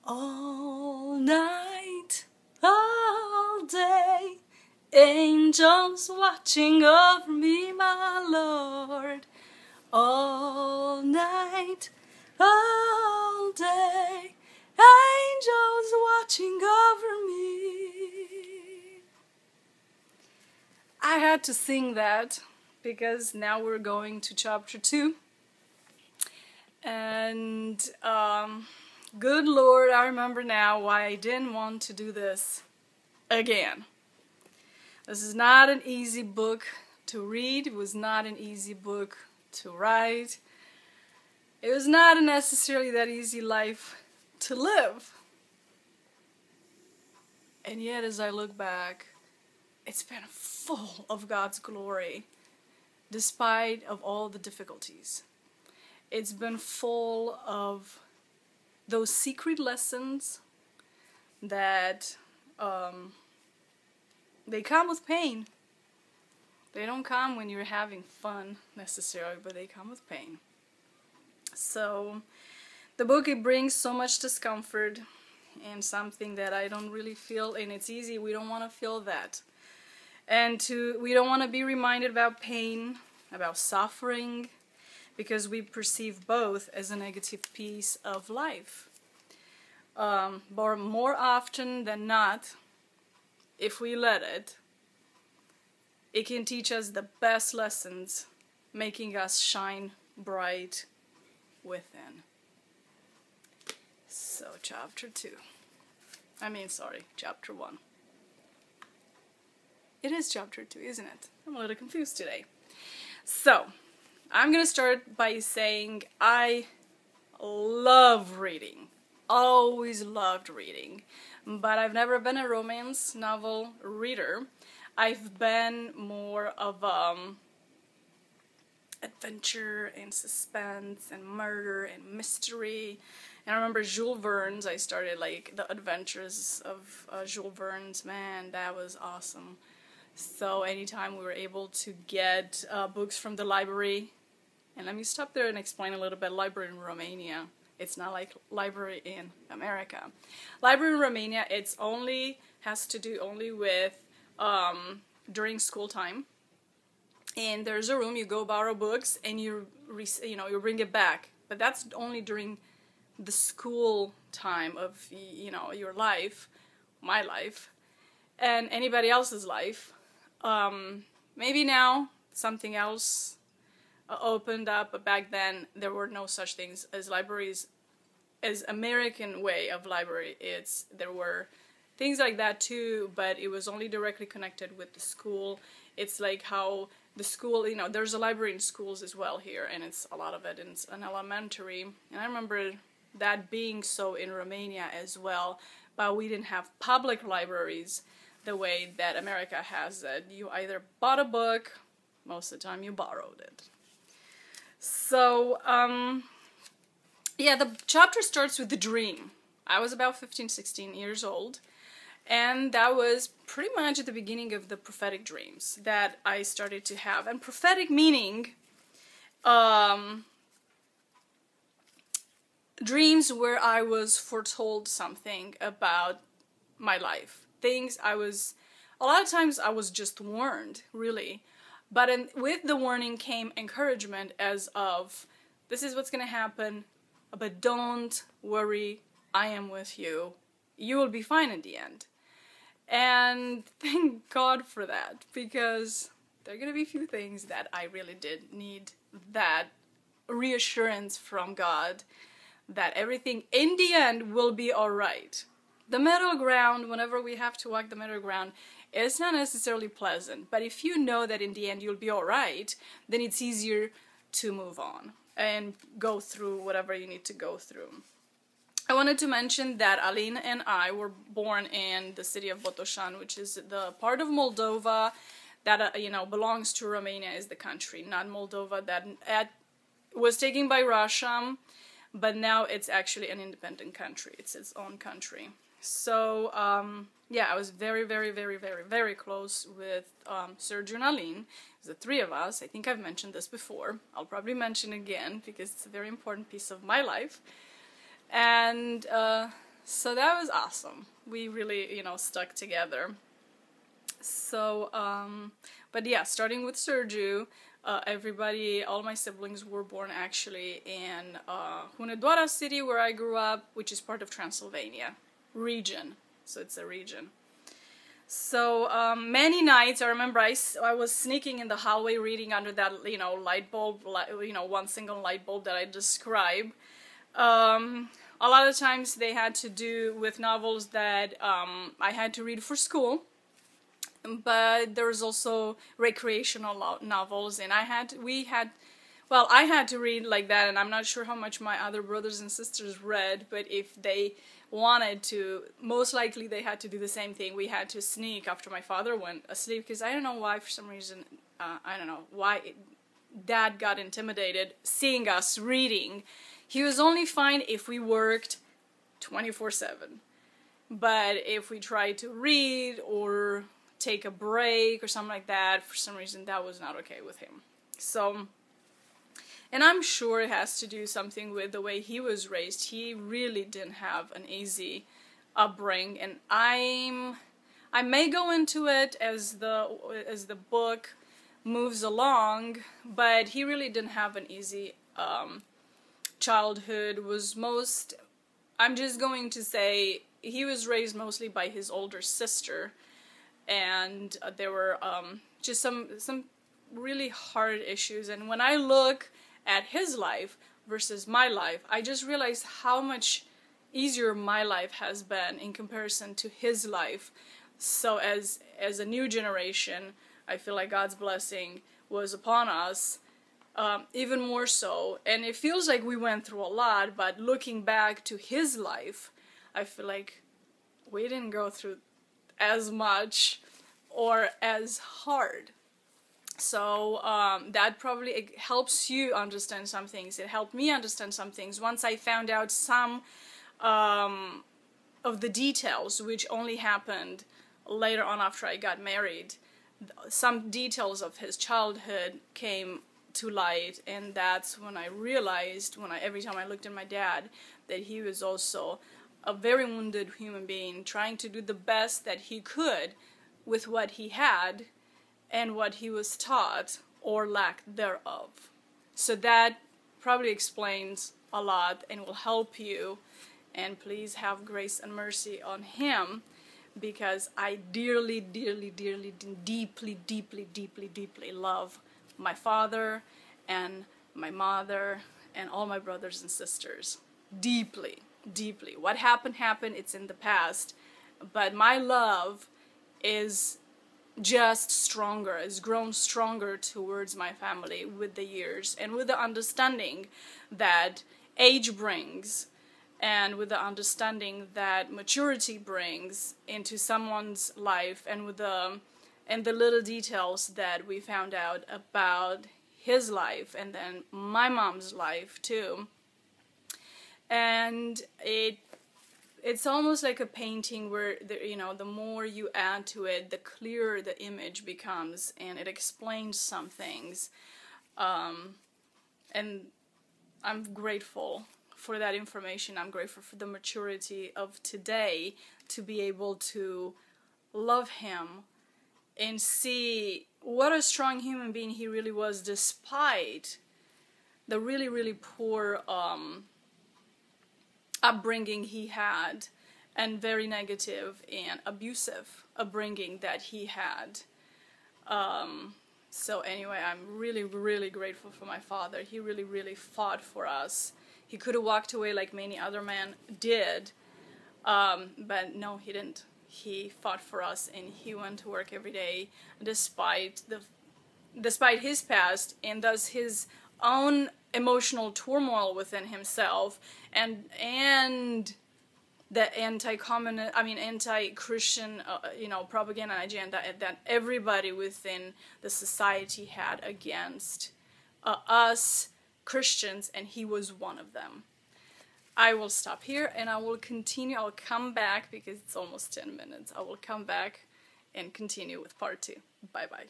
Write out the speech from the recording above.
All night, all day, angels watching over me, my Lord. All night, all day, angels watching over me. I had to sing that because now we're going to chapter 2. And good Lord, I remember now why I didn't want to do this again. This is not an easy book to read. It was not an easy book to write. It was not necessarily that easy life to live. And yet, as I look back, it's been full of God's glory, despite of all the difficulties. It's been full of those secret lessons that they come with pain. They don't come when you're having fun necessarily, but they come with pain. So the book, it brings so much discomfort and something that I don't really feel, and it's easy, we don't want to feel that. And we don't want to be reminded about pain, about suffering, because we perceive both as a negative piece of life. But more often than not, if we let it, it can teach us the best lessons, making us shine bright within. So, chapter 1. It is chapter 2, isn't it? I'm a little confused today. So, I'm going to start by saying I love reading. Always loved reading. But I've never been a romance novel reader. I've been more of adventure and suspense and murder and mystery. And I remember Jules Verne's, I started like the adventures of Jules Verne's. Man, that was awesome. So anytime we were able to get books from the library, and let me stop there and explain a little bit. Library in Romania, it's not like library in America. Library in Romania, has to do only with during school time. And there's a room, you go borrow books, and you bring it back. But that's only during the school time of your life, my life, and anybody else's life. Maybe now something else opened up, but back then there were no such things as libraries, as American way of library. There were things like that too, but it was only directly connected with the school. It's like how the school, there's a library in schools as well here, and it's a lot of it in an elementary. And I remember that being so in Romania as well, but we didn't have public libraries the way that America has it. You either bought a book, most of the time you borrowed it. So, yeah, the chapter starts with the dream. I was about 15, 16 years old, and that was pretty much at the beginning of the prophetic dreams that I started to have. And prophetic meaning dreams where I was foretold something about my life. A lot of times I was just warned, really. But with the warning came encouragement as of, this is what's going to happen, but don't worry, I am with you. You will be fine in the end. And thank God for that, because there are going to be a few things that I really did need that reassurance from God that everything in the end will be alright. The middle ground, whenever we have to walk the middle ground, it's not necessarily pleasant, but if you know that in the end you'll be alright, then it's easier to move on and go through whatever you need to go through. I wanted to mention that Alin and I were born in the city of Botoșani, which is the part of Moldova that belongs to Romania, is the country, not Moldova, that was taken by Russia, but now it's actually an independent country. It's its own country. So, yeah, I was very, very, very, very, very close with Sergio and Alin. The three of us. I think I've mentioned this before. I'll probably mention again because it's a very important piece of my life. And So that was awesome. We really, you know, stuck together. So, but yeah, starting with Sergio, everybody, all my siblings were born actually in Hunedoara city, where I grew up, which is part of Transylvania region. So it's a region. So many nights, I remember I was sneaking in the hallway reading under that, you know, light bulb, you know, one single light bulb that I described. A lot of times they had to do with novels that I had to read for school. But there's also recreational novels, and I had to read like that, and I'm not sure how much my other brothers and sisters read, but if they wanted to, most likely they had to do the same thing. We had to sneak after my father went asleep, because I don't know why, for some reason, I don't know why Dad got intimidated seeing us reading. He was only fine if we worked 24/7, but if we tried to read or take a break or something like that, for some reason that was not okay with him. So, and I'm sure it has to do something with the way he was raised. He really didn't have an easy upbringing, and I may go into it as the book moves along, but he really didn't have an easy childhood. I'm just going to say he was raised mostly by his older sister, and there were just some really hard issues. And when I look at his life versus my life, I just realized how much easier my life has been in comparison to his life. So as a new generation, I feel like God's blessing was upon us, even more so. And it feels like we went through a lot, but looking back to his life, I feel like we didn't go through as much or as hard. So that probably helps you understand some things. It helped me understand some things once I found out some of the details, which only happened later on after I got married. Some details of his childhood came to light, and that's when I realized, every time I looked at my dad, that he was also a very wounded human being, trying to do the best that he could with what he had and what he was taught, or lack thereof. So that probably explains a lot and will help you, and please have grace and mercy on him, because I dearly, dearly, dearly, deeply, deeply, deeply, deeply love my father and my mother and all my brothers and sisters. Deeply, deeply. What happened, it's in the past, but my love is just stronger, has grown stronger towards my family with the years, and with the understanding that age brings, and with the understanding that maturity brings into someone's life, and with the little details that we found out about his life, and then my mom's life too. And it's almost like a painting where the more you add to it, the clearer the image becomes, and it explains some things. And I'm grateful for that information. I'm grateful for the maturity of today to be able to love him and see what a strong human being he really was, despite the really, really poor upbringing he had, and very negative and abusive upbringing that he had. So anyway, I'm really, really grateful for my father. He really, really fought for us. He could have walked away like many other men did, but no, he didn't. He fought for us, and he went to work every day despite his past, and thus his own emotional turmoil within himself, and the anti-Christian, propaganda agenda that everybody within the society had against us Christians, and he was one of them. I will stop here, and I will continue. I'll come back because it's almost 10 minutes. I will come back and continue with part 2. Bye-bye.